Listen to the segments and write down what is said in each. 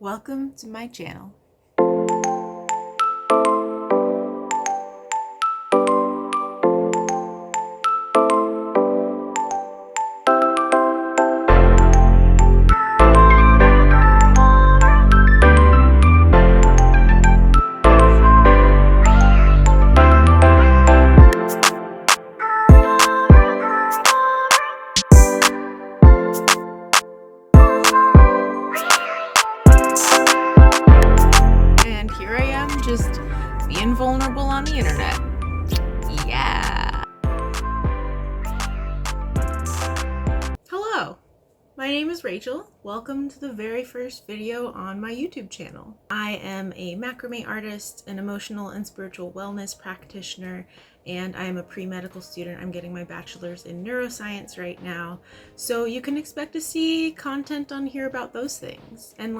Welcome to my channel. And here I am just being vulnerable on the internet. Yeah. Hello, my name is Rachel. Welcome to the very first video on my YouTube channel. I am a macrame artist, an emotional and spiritual wellness practitioner, and I am a pre-medical student. I'm getting my bachelor's in neuroscience right now. So you can expect to see content on here about those things. And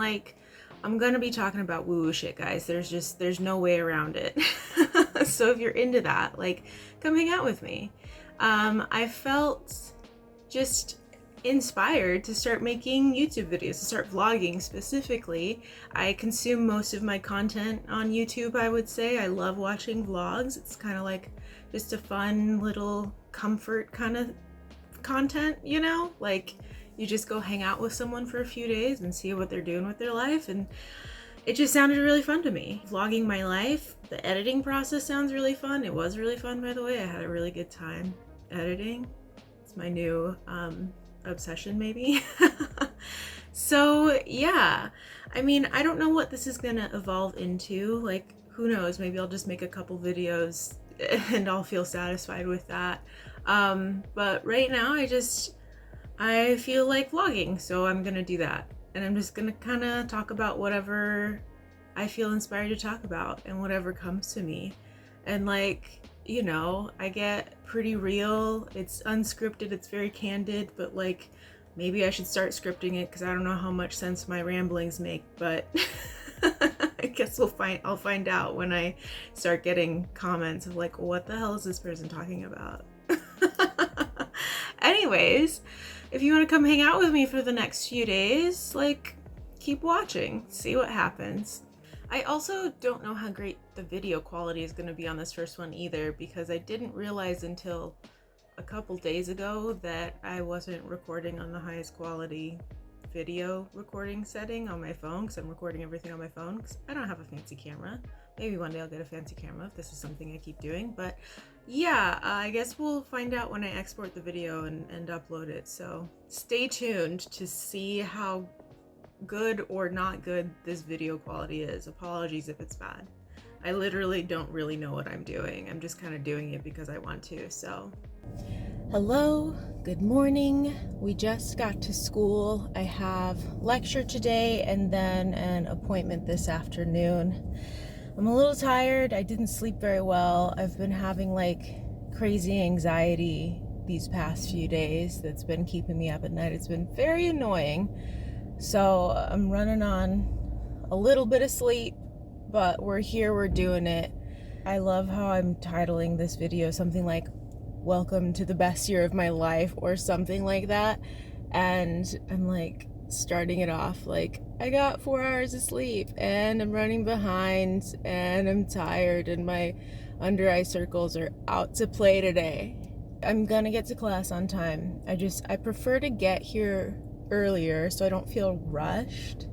I'm gonna be talking about woo-woo shit, guys. There's no way around it. So if you're into that, come hang out with me. I felt just inspired to start making YouTube videos, to start vlogging specifically. I consume most of my content on YouTube, I would say. I love watching vlogs. It's kind of like just a fun little comfort kind of content, you know? You just go hang out with someone for a few days and see what they're doing with their life, and it just sounded really fun to me. Vlogging my life, the editing process sounds really fun. It was really fun, by the way. I had a really good time editing. It's my new obsession, maybe. So yeah, I mean, I don't know what this is gonna evolve into. Who knows? Maybe I'll just make a couple videos and I'll feel satisfied with that. But right now, I feel like vlogging, so I'm gonna do that. And I'm just gonna kind of talk about whatever I feel inspired to talk about and whatever comes to me. And I get pretty real. It's unscripted, it's very candid, but maybe I should start scripting it because I don't know how much sense my ramblings make, but I guess I'll find out when I start getting comments of what the hell is this person talking about? Anyways, if you want to come hang out with me for the next few days, keep watching, see what happens. I also don't know how great the video quality is going to be on this first one either, because I didn't realize until a couple days ago that I wasn't recording on the highest quality video recording setting on my phone, because I'm recording everything on my phone because I don't have a fancy camera. Maybe one day I'll get a fancy camera if this is something I keep doing, but yeah, I guess we'll find out when I export the video and upload it. So stay tuned to see how good or not good this video quality is. Apologies if it's bad. I literally don't really know what I'm doing. I'm just kind of doing it because I want to. So hello, good morning. We just got to school. I have lecture today and then an appointment this afternoon. I'm a little tired. I didn't sleep very well. I've been having crazy anxiety these past few days that's been keeping me up at night. It's been very annoying. So I'm running on a little bit of sleep, but we're here, we're doing it. I love how I'm titling this video something like "Welcome to the best year of my life" or something like that. And I'm starting it off I got 4 hours of sleep and I'm running behind and I'm tired and my under eye circles are out to play today. I'm gonna get to class on time. I prefer to get here earlier so I don't feel rushed,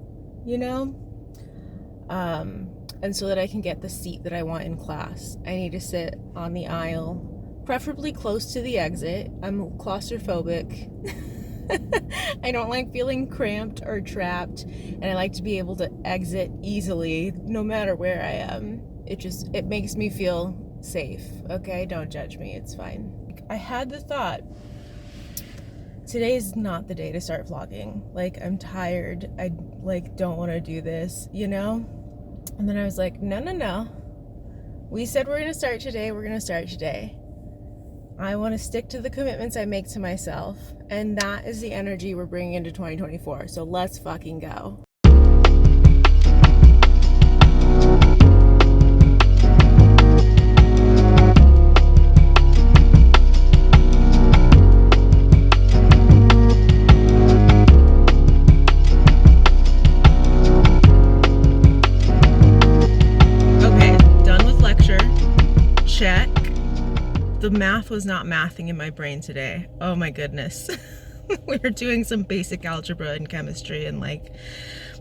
and so that I can get the seat that I want in class. I need to sit on the aisle, preferably close to the exit. I'm claustrophobic. I don't like feeling cramped or trapped, and I like to be able to exit easily no matter where I am. It makes me feel safe. Okay, don't judge me, it's fine. I had the thought, today's not the day to start vlogging. I'm tired. I don't want to do this, And then I was like, no. We said we're gonna start today. We're gonna start today. I want to stick to the commitments I make to myself, and that is the energy we're bringing into 2024. So let's fucking go. math was not mathing in my brain today. Oh my goodness. We were doing some basic algebra and chemistry, and like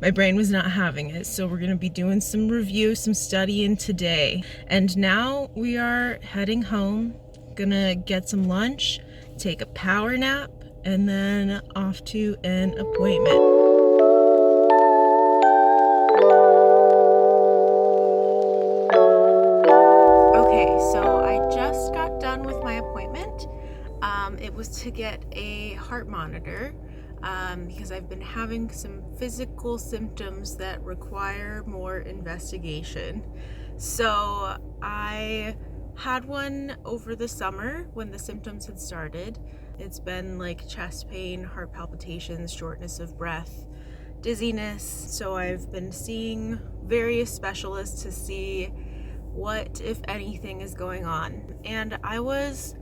my brain was not having it. So we're gonna be doing some review, some studying today. And now we are heading home, gonna get some lunch, take a power nap, and then off to an appointment. Okay, so I just got done with my appointment. It was to get a heart monitor because I've been having some physical symptoms that require more investigation. So I had one over the summer when the symptoms had started. It's been like chest pain, heart palpitations, shortness of breath, dizziness. So I've been seeing various specialists to see what, if anything, is going on. And I was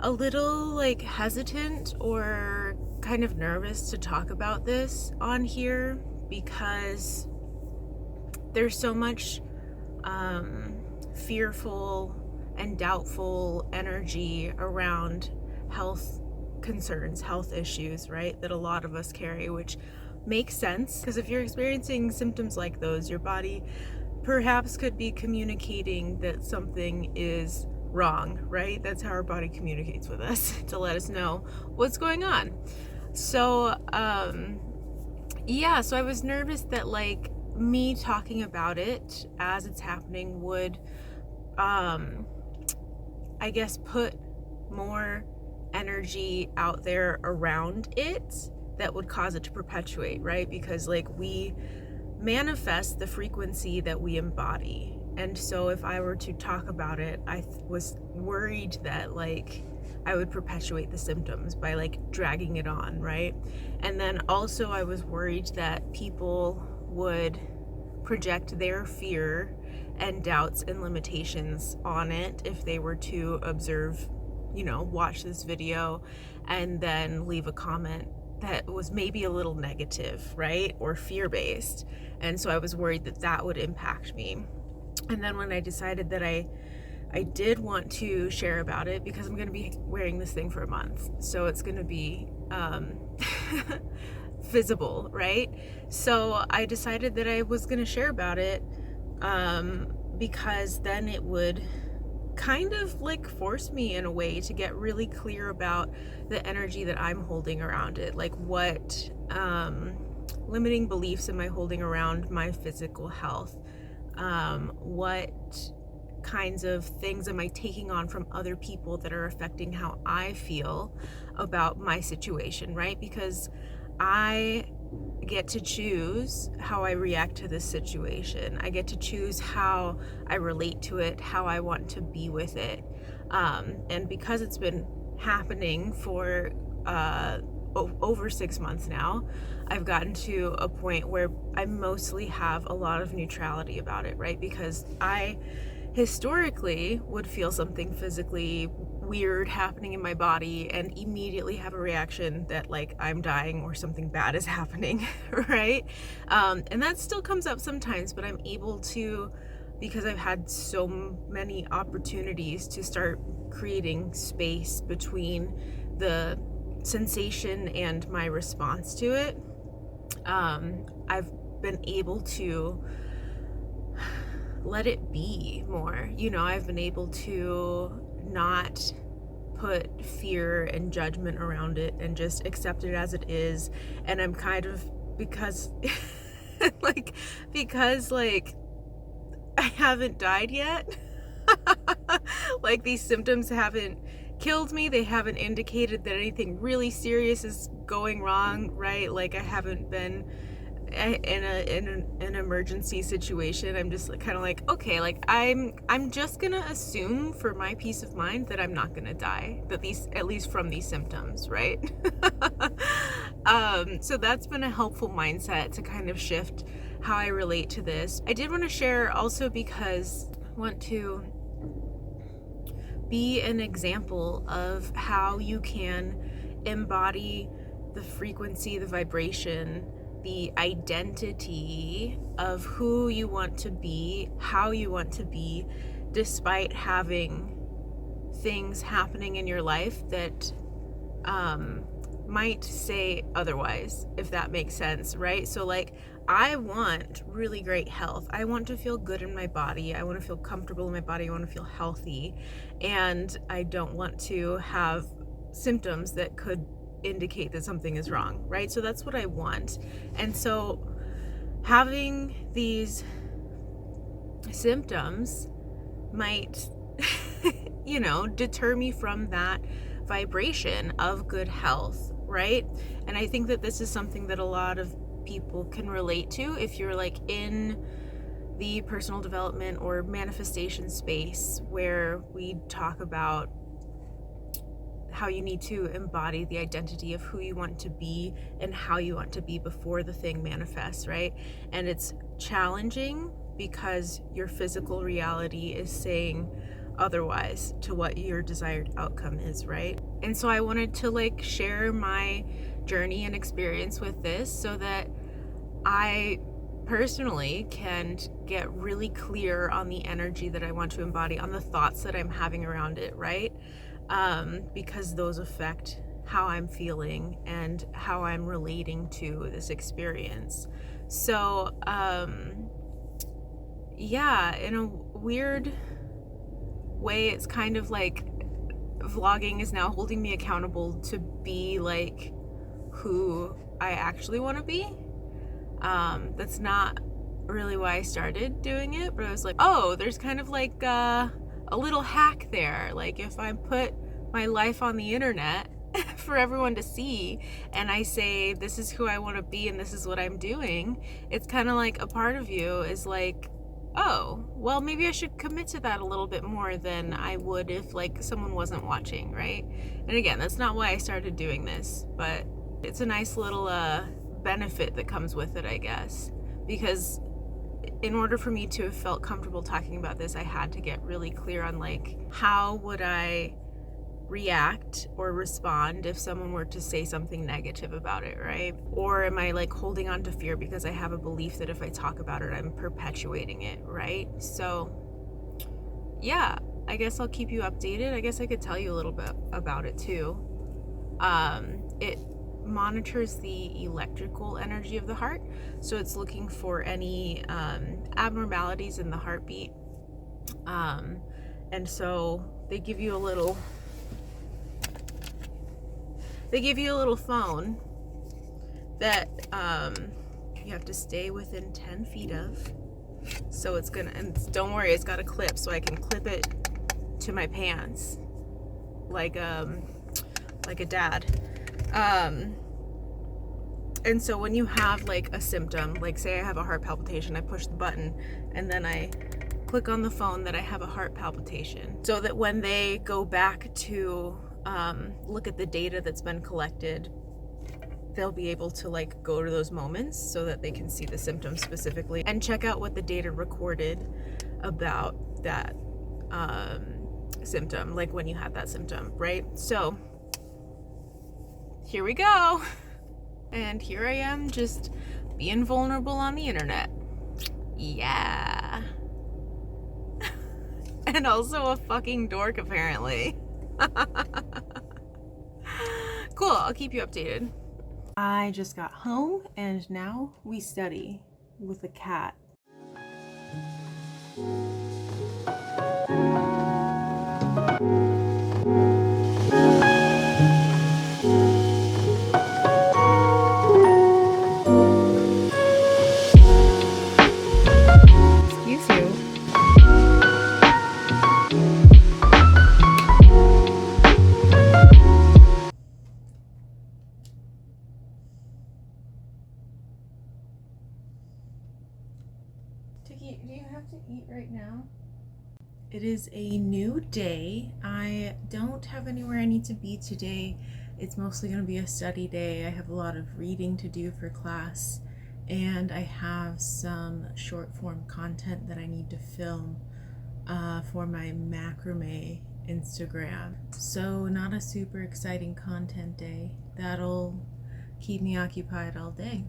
a little like hesitant or kind of nervous to talk about this on here because there's so much fearful and doubtful energy around health concerns, health issues, right? That a lot of us carry, which makes sense because if you're experiencing symptoms like those, your body perhaps could be communicating that something is wrong, right? That's how our body communicates with us, to let us know what's going on. So, so I was nervous that like me talking about it as it's happening would, I guess, put more energy out there around it that would cause it to perpetuate, right? Because like we manifest the frequency that we embody. And so if I were to talk about it, I was worried that like I would perpetuate the symptoms by like dragging it on, right? And then also I was worried that people would project their fear and doubts and limitations on it if they were to observe, watch this video and then leave a comment that was maybe a little negative, right? Or fear-based. And so I was worried that that would impact me. And then when I decided that I did want to share about it, because I'm going to be wearing this thing for a month, so it's going to be visible, right? So I decided that I was going to share about it because then it would kind of like force me in a way to get really clear about the energy that I'm holding around it. Like what limiting beliefs am I holding around my physical health? What kinds of things am I taking on from other people that are affecting how I feel about my situation, right? Because I get to choose how I react to this situation. I get to choose how I relate to it, how I want to be with it. And because it's been happening for over 6 months now, I've gotten to a point where I mostly have a lot of neutrality about it, right? Because I historically would feel something physically weird happening in my body and immediately have a reaction that like I'm dying or something bad is happening, right? And that still comes up sometimes, but I'm able to, because I've had so many opportunities to start creating space between the sensation and my response to it, I've been able to let it be more. I've been able to not put fear and judgment around it and just accept it as it is. And I'm kind of, because I haven't died yet, like these symptoms haven't killed me, they haven't indicated that anything really serious is going wrong, right? Like I haven't been in an emergency situation. I'm just kind of like, okay, like I'm just gonna assume for my peace of mind that I'm not gonna die, at least from these symptoms, right? So that's been a helpful mindset to kind of shift how I relate to this. I did want to share also because I want to be an example of how you can embody the frequency, the vibration, the identity of who you want to be, how you want to be, despite having things happening in your life that might say otherwise, if that makes sense, right? So like, I want really great health. I want to feel good in my body. I want to feel comfortable in my body. I want to feel healthy. And I don't want to have symptoms that could indicate that something is wrong, right? So that's what I want. And so having these symptoms might deter me from that vibration of good health, right? And I think that this is something that a lot of people can relate to if you're like in the personal development or manifestation space, where we talk about how you need to embody the identity of who you want to be and how you want to be before the thing manifests, right? And it's challenging because your physical reality is saying otherwise to what your desired outcome is, right? And so I wanted to like share my journey and experience with this so that I personally can get really clear on the energy that I want to embody, on the thoughts that I'm having around it, right? Because those affect how I'm feeling and how I'm relating to this experience. So yeah, in a weird way, it's kind of like vlogging is now holding me accountable to be like who I actually want to be. That's not really why I started doing it, but I was like, oh, there's kind of like a little hack there. Like if I put my life on the internet for everyone to see and I say this is who I want to be and this is what I'm doing, it's kind of like a part of you is like, oh, well, maybe I should commit to that a little bit more than I would if like someone wasn't watching, right? And again, that's not why I started doing this, but it's a nice little benefit that comes with it, I guess, because in order for me to have felt comfortable talking about this, I had to get really clear on like, how would I react or respond if someone were to say something negative about it, right? Or am I like holding on to fear because I have a belief that if I talk about it, I'm perpetuating it, right? So yeah, I guess I'll keep you updated. I guess I could tell you a little bit about it too. It monitors the electrical energy of the heart, so it's looking for any abnormalities in the heartbeat, and so they give you a little phone that you have to stay within 10 feet of. So it's gonna, and don't worry, it's got a clip, so I can clip it to my pants like a dad. And so when you have like a symptom, like say I have a heart palpitation, I push the button and then I click on the phone that I have a heart palpitation, so that when they go back to look at the data that's been collected, they'll be able to like go to those moments so that they can see the symptoms specifically and check out what the data recorded about that symptom, like when you had that symptom, right? So here we go. And here I am just being vulnerable on the internet. Yeah. And also a fucking dork, apparently. Cool, I'll keep you updated. I just got home and now we study with a cat. Excuse you. Tiki, do you have to eat right now? It is a new day. I don't have anywhere I need to be today. It's mostly going to be a study day. I have a lot of reading to do for class, and I have some short form content that I need to film for my Macrame Instagram. So not a super exciting content day. That'll keep me occupied all day.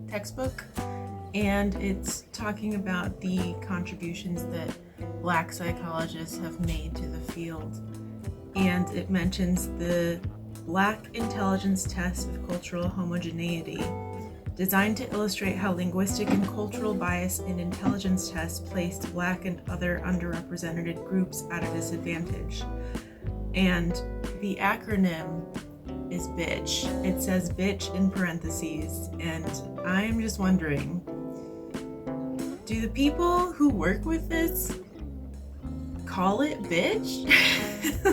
textbook, and it's talking about the contributions that Black psychologists have made to the field. And it mentions the Black Intelligence Test of Cultural Homogeneity, designed to illustrate how linguistic and cultural bias in intelligence tests placed Black and other underrepresented groups at a disadvantage. And the acronym is BITCH. It says BITCH in parentheses, and I'm just wondering, do the people who work with this call it BITCH? I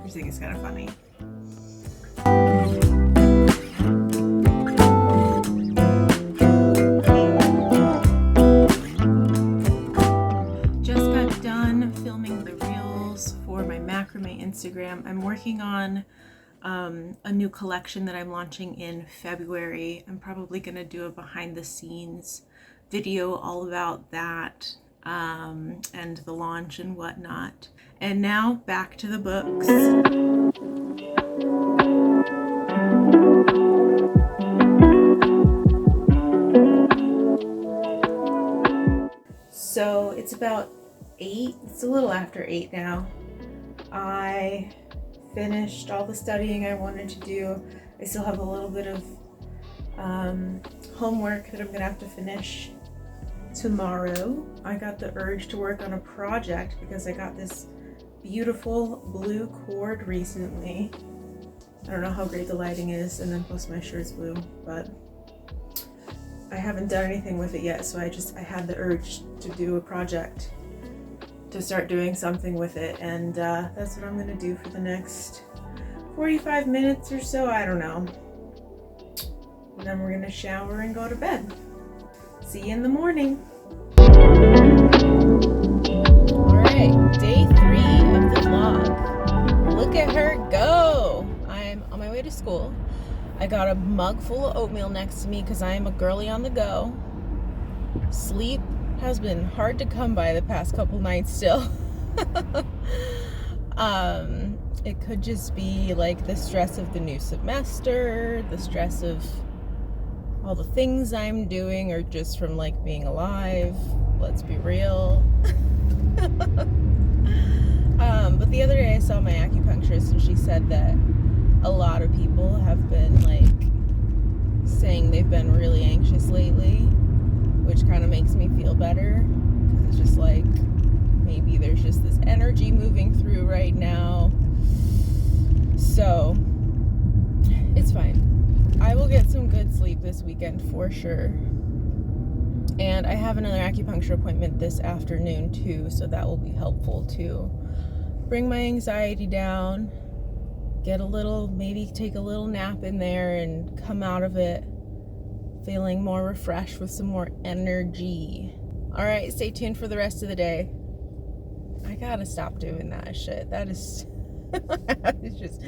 just think it's kind of funny. Just got done filming the reels for my Macrame Instagram. I'm working on a new collection that I'm launching in February. I'm probably going to do a behind the scenes video all about that and the launch and whatnot. And now back to the books. So it's about 8, it's a little after 8 now. I finished all the studying I wanted to do. I still have a little bit of homework that I'm gonna have to finish tomorrow. I got the urge to work on a project because I got this beautiful blue cord recently. I don't know how great the lighting is, and then plus my shirt's blue, but I haven't done anything with it yet, so I had the urge to do a project, to start doing something with it, and that's what I'm gonna do for the next 45 minutes or so, I don't know. And then we're gonna shower and go to bed. See you in the morning. Alright, day 3 of the vlog. Look at her go! I'm on my way to school. I got a mug full of oatmeal next to me because I am a girly on the go. Sleep has been hard to come by the past couple nights still. It could just be like the stress of the new semester, the stress of all the things I'm doing, or just from like being alive. Let's be real. But the other day I saw my acupuncturist, and she said that a lot of people have been like saying they've been really anxious lately, which kind of makes me feel better, because it's just like maybe there's just this energy moving through right now. So it's fine. I will get some good sleep this weekend for sure. And I have another acupuncture appointment this afternoon too, so that will be helpful to bring my anxiety down, get a little, maybe take a little nap in there, and come out of it feeling more refreshed with some more energy. All right, stay tuned for the rest of the day. I gotta stop doing that shit. That is it's just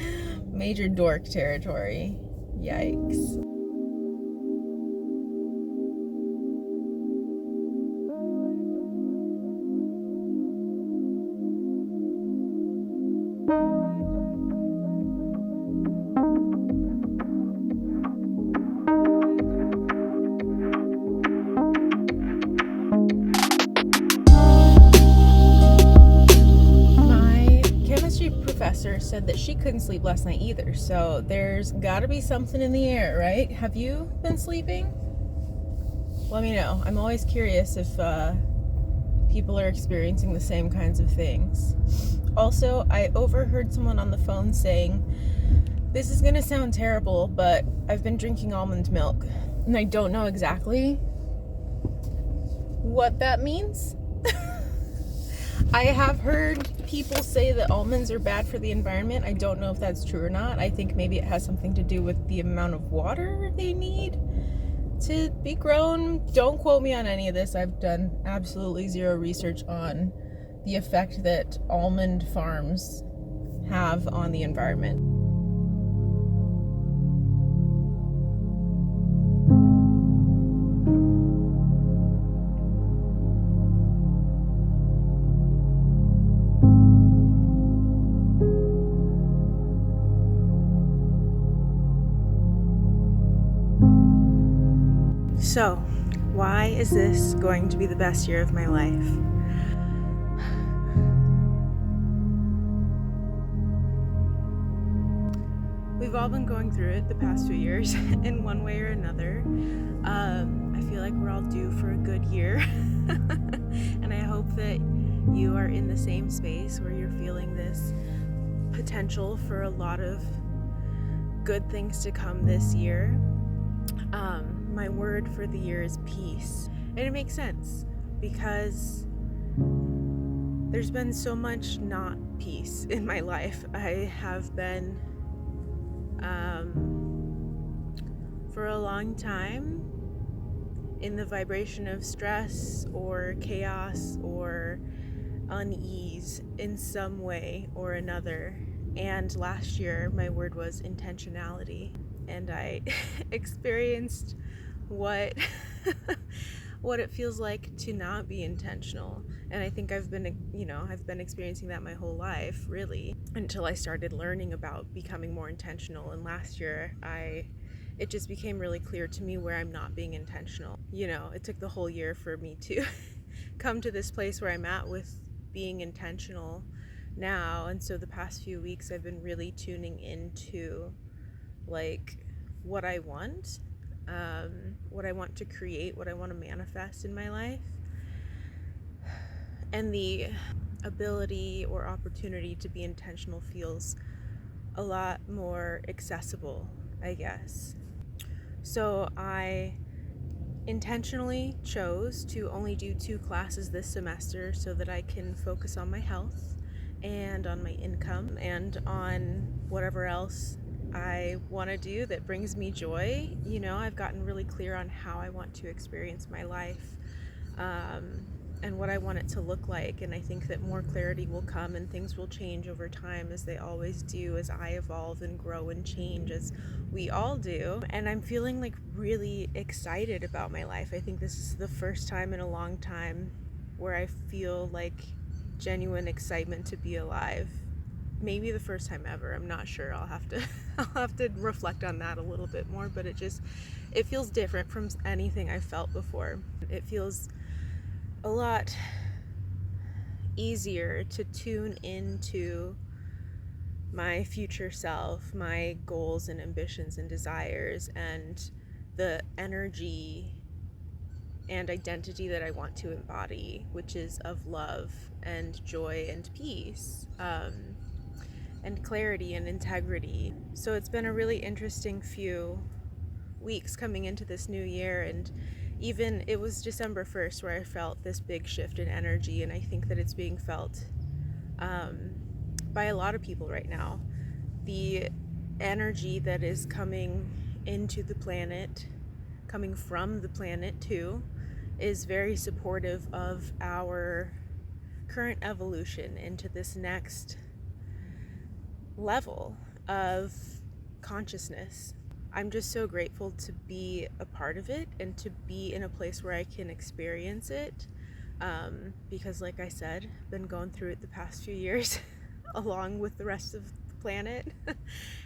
major dork territory. Yikes. Said that she couldn't sleep last night either, so there's gotta be something in the air, right? Have you been sleeping? Let me know. I'm always curious if people are experiencing the same kinds of things. Also, I overheard someone on the phone saying, this is gonna sound terrible, but I've been drinking almond milk, and I don't know exactly what that means. I have heard people say that almonds are bad for the environment. I don't know if that's true or not. I think maybe it has something to do with the amount of water they need to be grown. Don't quote me on any of this. I've done absolutely zero research on the effect that almond farms have on the environment. So, why is this going to be the best year of my life? We've all been going through it the past few years in one way or another. I feel like we're all due for a good year. And I hope that you are in the same space where you're feeling this potential for a lot of good things to come this year. My word for the year is peace. And it makes sense because there's been so much not peace in my life. I have been for a long time in the vibration of stress or chaos or unease in some way or another. And last year my word was intentionality, and I experienced what what it feels like to not be intentional. And I think I've been experiencing that my whole life, really, until I started learning about becoming more intentional. And last year it just became really clear to me where I'm not being intentional. It took the whole year for me to come to this place where I'm at with being intentional now. And so the past few weeks I've been really tuning into what I want, what I want to create, what I want to manifest in my life. And the ability or opportunity to be intentional feels a lot more accessible, I guess. So I intentionally chose to only do 2 classes this semester so that I can focus on my health and on my income and on whatever else I want to do that brings me joy. I've gotten really clear on how I want to experience my life, and what I want it to look like. And I think that more clarity will come and things will change over time, as they always do, as I evolve and grow and change, as we all do. And I'm feeling really excited about my life. I think this is the first time in a long time where I feel genuine excitement to be alive. Maybe the first time ever. I'm not sure. I'll have to reflect on that a little bit more, but it feels different from anything I've felt before. It feels a lot easier to tune into my future self, my goals and ambitions and desires, and the energy and identity that I want to embody, which is of love and joy and peace, and clarity and integrity. So it's been a really interesting few weeks coming into this new year, and even it was December 1st where I felt this big shift in energy, and I think that it's being felt by a lot of people right now. The energy that is coming into the planet, coming from the planet too, is very supportive of our current evolution into this next level of consciousness. I'm just so grateful to be a part of it and to be in a place where I can experience it, because like I said, I've been going through it the past few years along with the rest of the planet.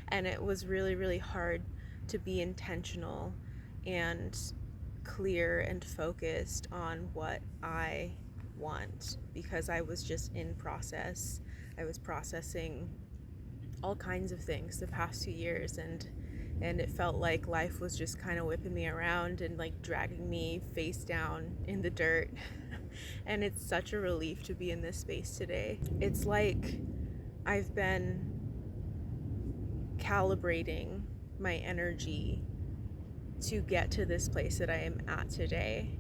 And it was really, really hard to be intentional and clear and focused on what I want, because I was just in process. I was processing all kinds of things the past 2 years, and it felt like life was just kind of whipping me around and dragging me face down in the dirt. And it's such a relief to be in this space today. It's like I've been calibrating my energy to get to this place that I am at today.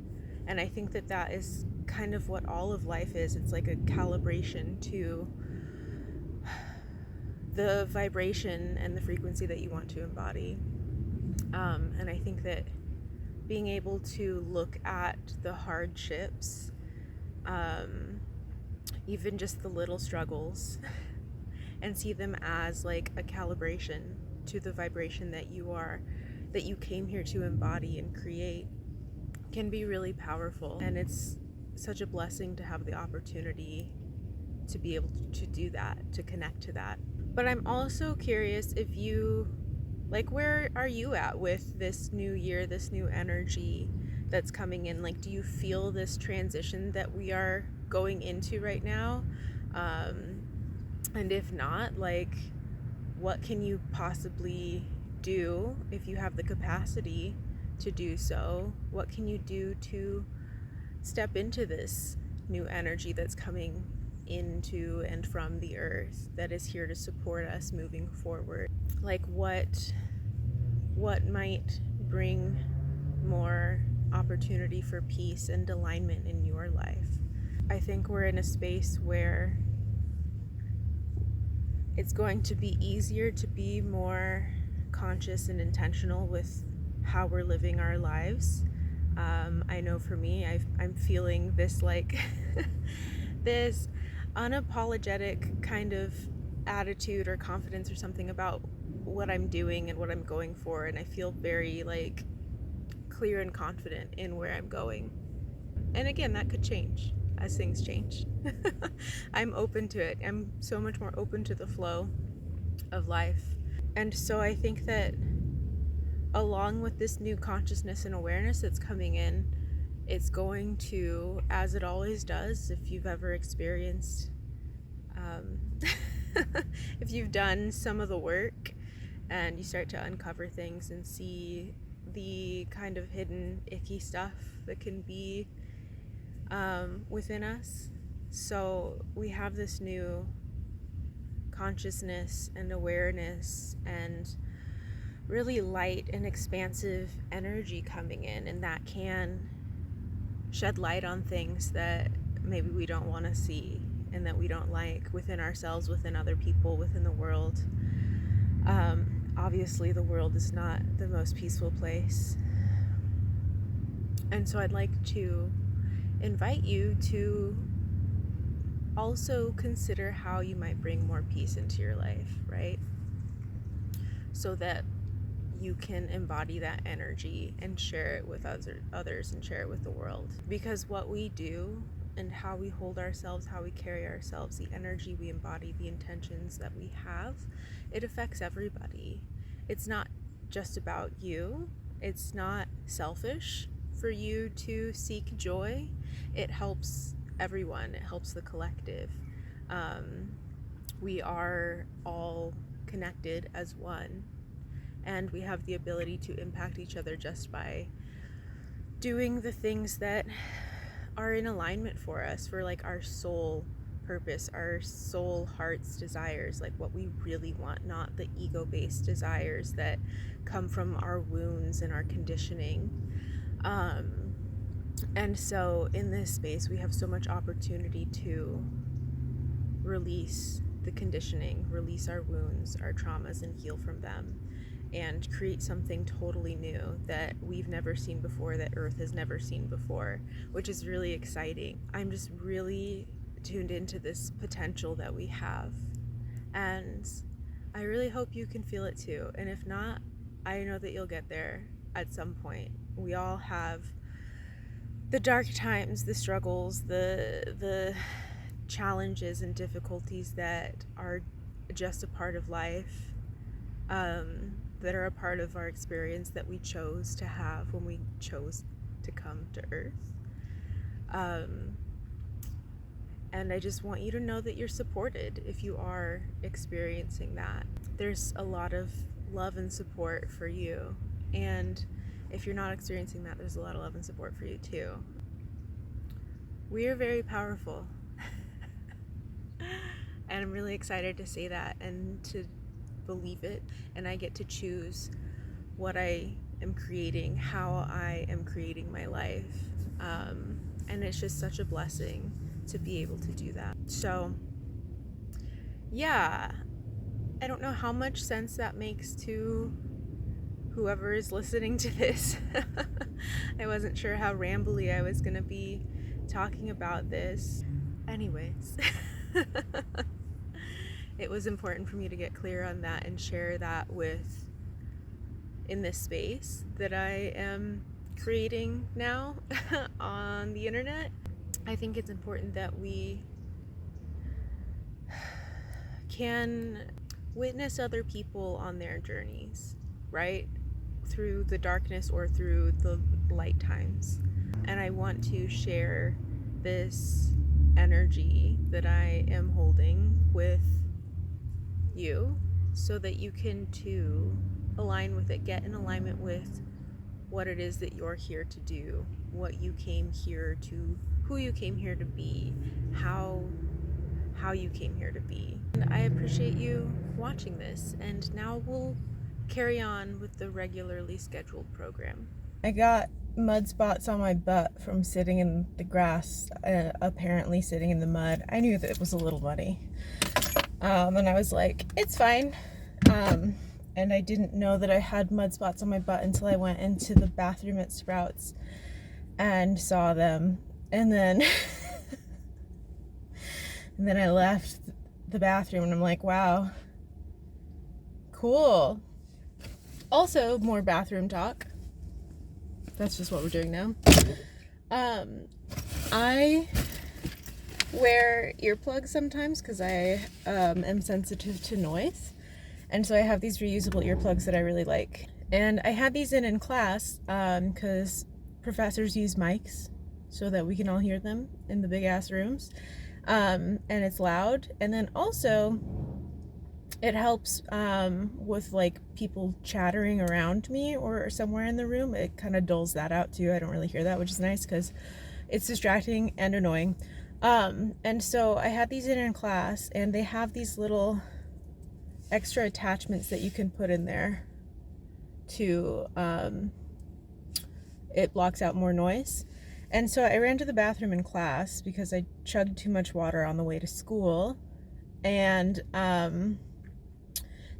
And I think that that is kind of what all of life is. It's like a calibration to the vibration and the frequency that you want to embody. And I think that being able to look at the hardships, even just the little struggles, and see them as a calibration to the vibration that you came here to embody and create, can be really powerful. And it's such a blessing to have the opportunity to be able to do that, to connect to that. But I'm also curious if you Like, where are you at with this new year, this new energy that's coming in? Like, do you feel this transition that we are going into right now? And if not, like, what can you possibly do if you have the capacity to do so? What can you do to step into this new energy that's coming into and from the earth, that is here to support us moving forward? Like, what might bring more opportunity for peace and alignment in your life? I think we're in a space where it's going to be easier to be more conscious and intentional with how we're living our lives. I know for me, I'm feeling this like this unapologetic kind of attitude or confidence or something about what I'm doing and what I'm going for, and I feel very like clear and confident in where I'm going. And again, that could change as things change. I'm open to it. I'm so much more open to the flow of life. And so I think that along with this new consciousness and awareness that's coming in, it's going to, as it always does, if you've ever experienced, if you've done some of the work and you start to uncover things and see the kind of hidden, icky stuff that can be within us. So we have this new consciousness and awareness and really light and expansive energy coming in, and that can shed light on things that maybe we don't want to see and that we don't like within ourselves, within other people, within the world. Obviously the world is not the most peaceful place, and so I'd like to invite you to also consider how you might bring more peace into your life, right? So that you can embody that energy and share it with others and share it with the world. Because what we do and how we hold ourselves, how we carry ourselves, the energy we embody, the intentions that we have, it affects everybody. It's not just about you. It's not selfish for you to seek joy. It helps everyone. It helps the collective. We are all connected as one, and we have the ability to impact each other just by doing the things that are in alignment for us, for like our soul purpose, our soul heart's desires, like what we really want, not the ego-based desires that come from our wounds and our conditioning. And so in this space we have so much opportunity to release the conditioning, release our wounds, our traumas, and heal from them, and create something totally new that we've never seen before, that Earth has never seen before, which is really exciting. I'm just really tuned into this potential that we have, and I really hope you can feel it too. And if not, I know that you'll get there at some point. We all have the dark times, the struggles, the challenges and difficulties that are just a part of life, that are a part of our experience that we chose to have when we chose to come to Earth. And I just want you to know that you're supported if you are experiencing that. There's a lot of love and support for you. And if you're not experiencing that, there's a lot of love and support for you too. We are very powerful. And I'm really excited to say that and to believe it. And I get to choose what I am creating, how I am creating my life. And it's just such a blessing to be able to do that. So, yeah, I don't know how much sense that makes to whoever is listening to this. I wasn't sure how rambly I was gonna be talking about this. Anyways, it was important for me to get clear on that and share that with, in this space that I am creating now on the internet. I think it's important that we can witness other people on their journeys, right? Through the darkness or through the light times. And I want to share this energy that I am holding with you so that you can too align with it, get in alignment with what it is that you're here to do, what you came here to, who you came here to be, how you came here to be. And I appreciate you watching this, and now we'll carry on with the regularly scheduled program. I got mud spots on my butt from sitting in the grass, apparently sitting in the mud. I knew that it was a little muddy. And I was like, it's fine. And I didn't know that I had mud spots on my butt until I went into the bathroom at Sprouts and saw them. And then and then I left the bathroom and I'm like, wow, cool. Also, more bathroom talk. That's just what we're doing now. I wear earplugs sometimes because I am sensitive to noise. And so I have these reusable earplugs that I really like. And I had these in class because professors use mics so that we can all hear them in the big ass rooms. And it's loud. And then also it helps with like people chattering around me or somewhere in the room. It kind of dulls that out too. I don't really hear that, which is nice because it's distracting and annoying. And so I had these in class, and they have these little extra attachments that you can put in there to it blocks out more noise. And so I ran to the bathroom in class because I chugged too much water on the way to school. And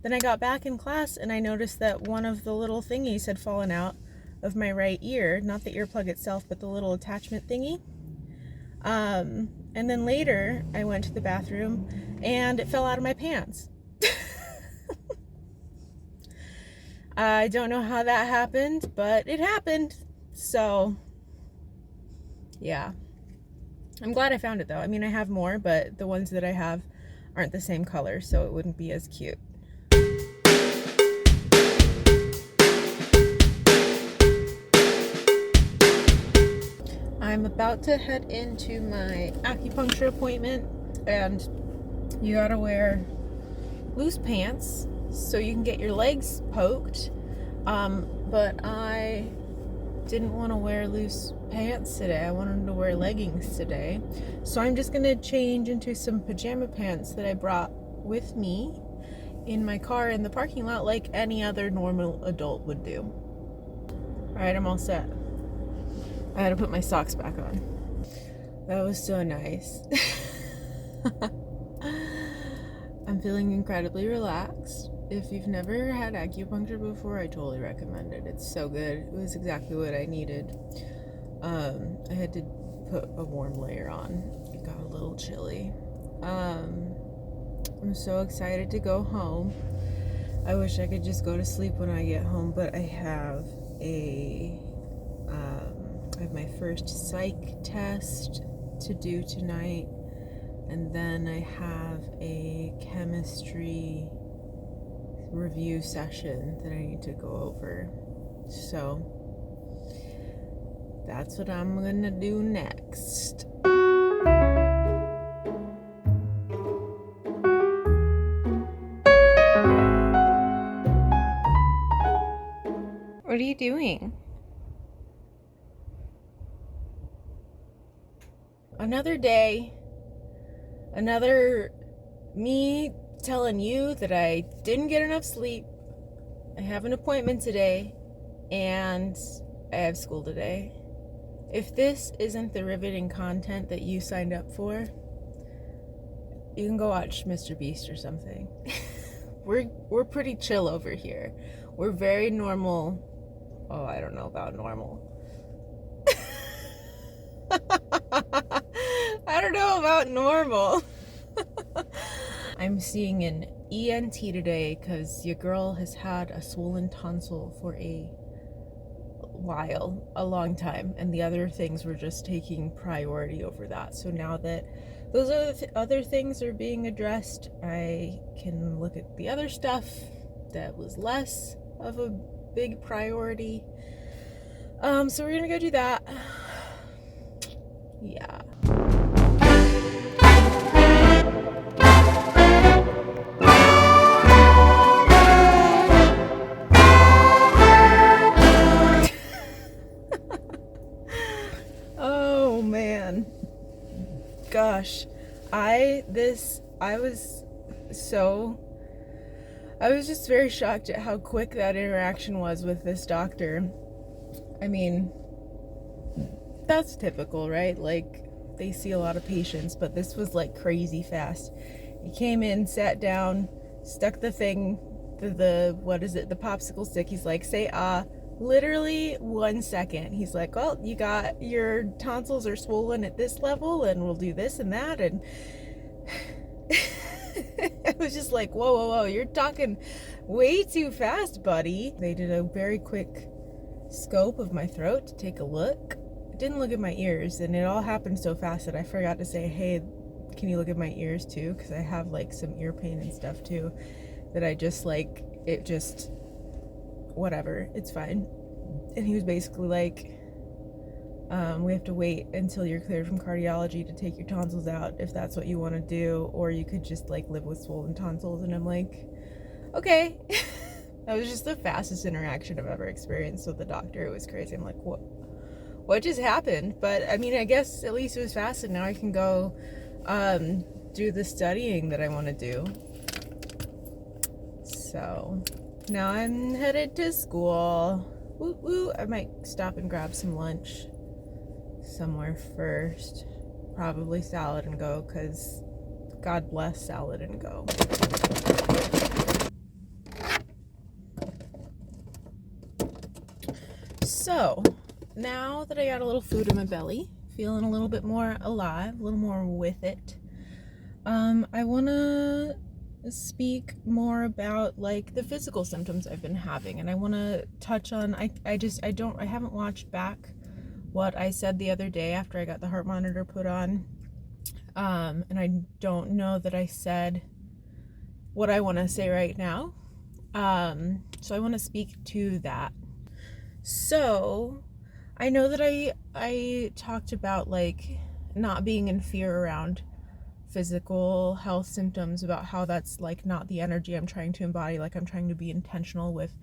then I got back in class and I noticed that one of the little thingies had fallen out of my right ear, not the earplug itself, but the little attachment thingy. And then later I went to the bathroom and it fell out of my pants. I don't know how that happened, but it happened. So yeah, I'm glad I found it though. I mean, I have more, but the ones that I have aren't the same color, so it wouldn't be as cute. I'm about to head into my acupuncture appointment, and you gotta wear loose pants so you can get your legs poked. But I didn't want to wear loose pants today. I wanted to wear leggings today. So I'm just gonna change into some pajama pants that I brought with me in my car in the parking lot like any other normal adult would do. Alright, I'm all set. I had to put my socks back on. That was so nice. I'm feeling incredibly relaxed. If you've never had acupuncture before, I totally recommend it. It's so good. It was exactly what I needed. I had to put a warm layer on. It got a little chilly. I'm so excited to go home. I wish I could just go to sleep when I get home, but I have my first psych test to do tonight, and then I have a chemistry review session that I need to go over. So that's what I'm gonna do next. What are you doing? Another day, another me telling you that I didn't get enough sleep. I have an appointment today, and I have school today. If this isn't the riveting content that you signed up for, you can go watch Mr. Beast or something. We're pretty chill over here. We're very normal. Oh, I don't know about normal. I don't know about normal. I'm seeing an ENT today because your girl has had a swollen tonsil for a long time, and the other things were just taking priority over that. So now that those other things are being addressed, I can look at the other stuff that was less of a big priority. So we're gonna go do that. Yeah. Oh man. Gosh. I was just very shocked at how quick that interaction was with this doctor. I mean, that's typical, right? Like, they see a lot of patients, but this was like crazy fast. He came in, sat down, stuck the thing, the popsicle stick. He's like, say literally 1 second. He's like, well, you got your tonsils are swollen at this level, and we'll do this and that. And I was just like, whoa, you're talking way too fast, buddy. They did a very quick scope of my throat to take a look. Didn't look at my ears, and it all happened so fast that I forgot to say, hey, can you look at my ears too? Because I have like some ear pain and stuff too, that I just like, it just, whatever, it's fine. And he was basically like, we have to wait until you're cleared from cardiology to take your tonsils out if that's what you want to do, or you could just like live with swollen tonsils. And I'm like, okay. That was just the fastest interaction I've ever experienced with the doctor. It was crazy. I'm like, what just happened? But I mean, I guess at least it was fast, and now I can go do the studying that I want to do. So now I'm headed to school. Woo woo. I might stop and grab some lunch somewhere first. Probably Salad and Go, because God bless Salad and Go. So now that I got a little food in my belly, feeling a little bit more alive, a little more with it, I want to speak more about like the physical symptoms I've been having, and I want to touch on, I haven't watched back what I said the other day after I got the heart monitor put on, and I don't know that I said what I want to say right now, so I want to speak to that. So I know that I talked about like not being in fear around physical health symptoms, about how that's like not the energy I'm trying to embody. Like, I'm trying to be intentional with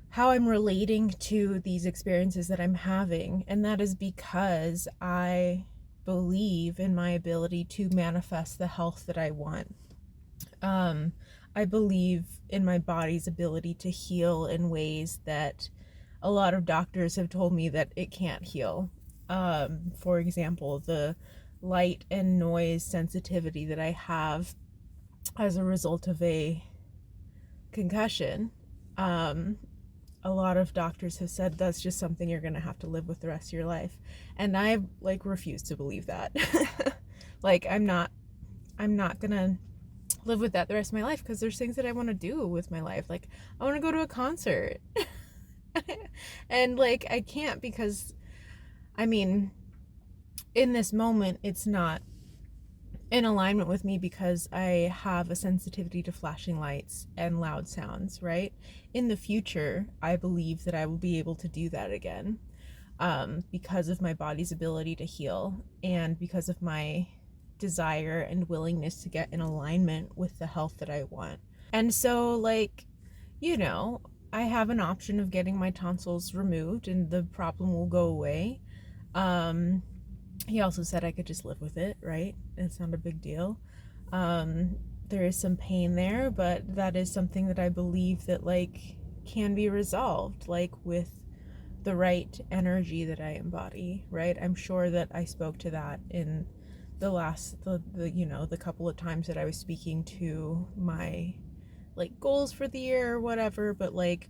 how I'm relating to these experiences that I'm having. And that is because I believe in my ability to manifest the health that I want. I believe in my body's ability to heal in ways that a lot of doctors have told me that it can't heal. For example, the light and noise sensitivity that I have as a result of a concussion. A lot of doctors have said that's just something you're gonna have to live with the rest of your life. And I like refuse to believe that. Like, I'm not gonna live with that the rest of my life, because there's things that I want to do with my life. Like, I want to go to a concert. And like, I can't, because I mean, in this moment it's not in alignment with me, because I have a sensitivity to flashing lights and loud sounds, right? In the future, I believe that I will be able to do that again, because of my body's ability to heal, and because of my desire and willingness to get in alignment with the health that I want. And so, like, you know, I have an option of getting my tonsils removed and the problem will go away. He also said I could just live with it, right? It's not a big deal. There is some pain there, but that is something that I believe that like can be resolved, like with the right energy that I embody, right? I'm sure that I spoke to that in the couple of times that I was speaking to my like goals for the year or whatever, but like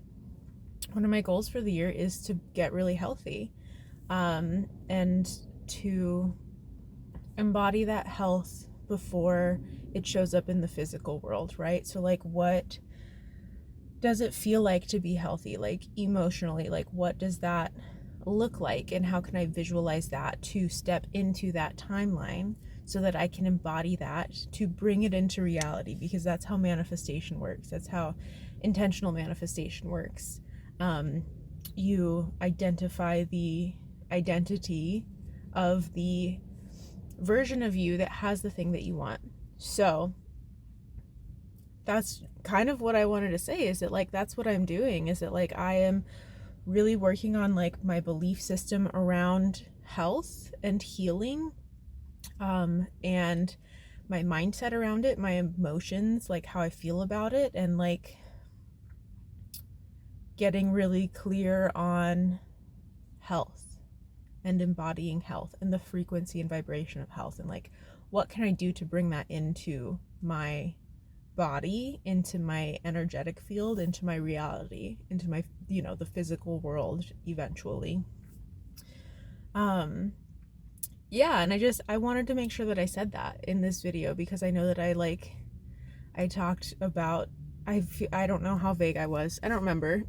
one of my goals for the year is to get really healthy, and to embody that health before it shows up in the physical world, right? So like, what does it feel like to be healthy, like emotionally? Like, what does that look like, and how can I visualize that to step into that timeline so that I can embody that to bring it into reality, because that's how manifestation works. That's how intentional manifestation works. You identify the identity of the version of you that has the thing that you want. So that's kind of what I wanted to say, is that like that's what I'm doing, is that like I am really working on like my belief system around health and healing, and my mindset around it, my emotions, like how I feel about it, and like getting really clear on health and embodying health and the frequency and vibration of health, and like what can I do to bring that into my body, into my energetic field, into my reality, into my, you know, the physical world eventually. Yeah, and I wanted to make sure that I said that in this video, because I know that I talked about, I don't know how vague I was. I don't remember.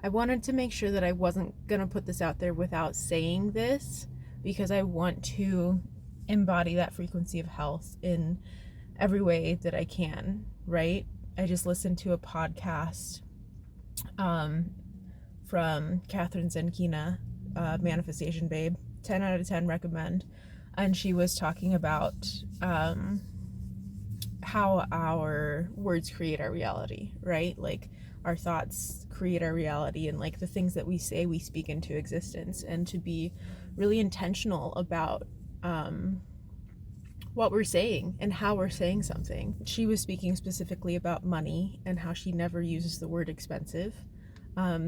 I wanted to make sure that I wasn't gonna put this out there without saying this, because I want to embody that frequency of health in every way that I can, right? I just listened to a podcast from Catherine Zenkina, Manifestation Babe, 10 out of 10 recommend. And she was talking about how our words create our reality, right? Like our thoughts create our reality, and like the things that we say, we speak into existence, and to be really intentional about what we're saying and how we're saying something. She was speaking specifically about money and how she never uses the word expensive,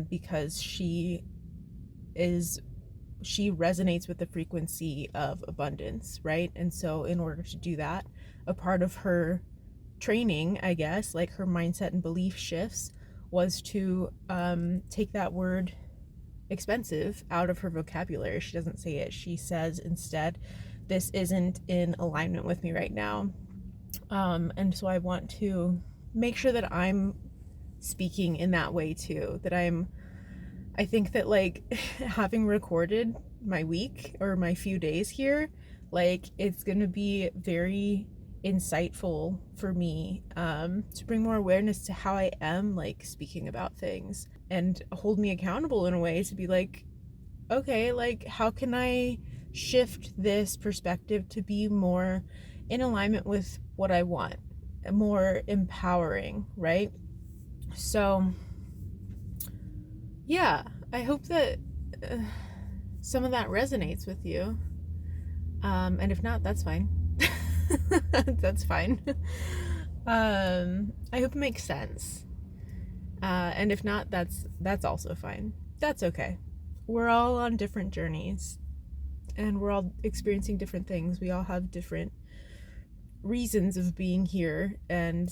because she resonates with the frequency of abundance, right? And so in order to do that, a part of her training, I guess, like her mindset and belief shifts, was to take that word expensive out of her vocabulary. She doesn't say it. She says instead, this isn't in alignment with me right now. And so I want to make sure that I'm speaking in that way too, that I think that like having recorded my week or my few days here, like it's going to be very insightful for me to bring more awareness to how I am like speaking about things, and hold me accountable in a way to be like, okay, like how can I shift this perspective to be more in alignment with what I want, more empowering, right? So yeah, I hope that some of that resonates with you, and if not, that's fine. That's fine. I hope it makes sense, and if not, that's also fine. That's okay. We're all on different journeys, and we're all experiencing different things. We all have different reasons of being here and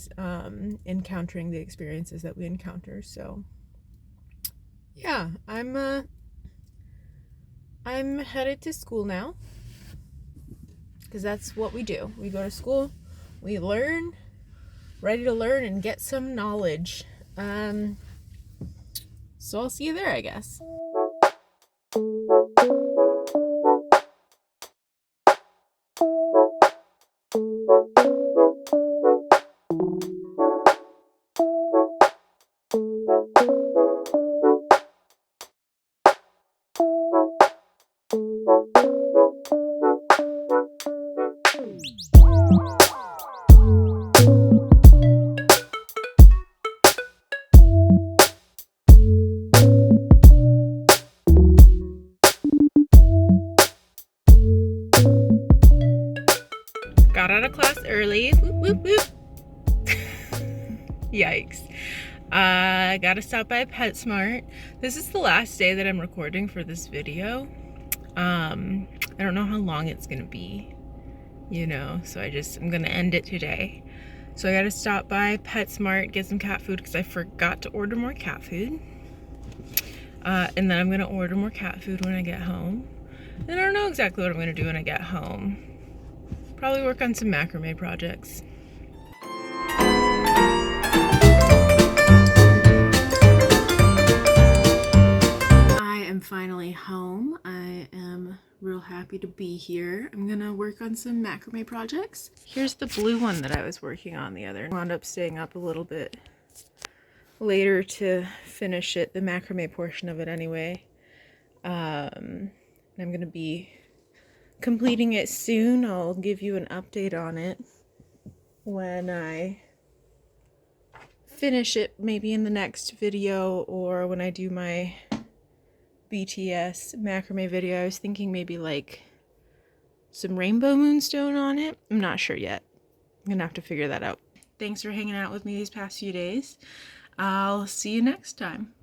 encountering the experiences that we encounter. So yeah, I'm headed to school now, because that's what we do. We go to school, we learn, ready to learn and get some knowledge. So I'll see you there, I guess. Got out of class early. Whoop, whoop, whoop. Yikes. I gotta stop by PetSmart. This is the last day that I'm recording for this video. I don't know how long it's gonna be, you know, so I'm gonna end it today. So I gotta stop by PetSmart, get some cat food, because I forgot to order more cat food. And then I'm gonna order more cat food when I get home. And I don't know exactly what I'm gonna do when I get home. Probably work on some macrame projects. I am finally home. I am real happy to be here. I'm gonna work on some macrame projects. Here's the blue one that I was working on the other. I wound up staying up a little bit later to finish it, the macrame portion of it anyway. I'm gonna be completing it soon. I'll give you an update on it when I finish it, maybe in the next video or when I do my BTS macrame video. I was thinking maybe like some rainbow moonstone on it. I'm not sure yet. I'm gonna have to figure that out. Thanks for hanging out with me these past few days. I'll see you next time.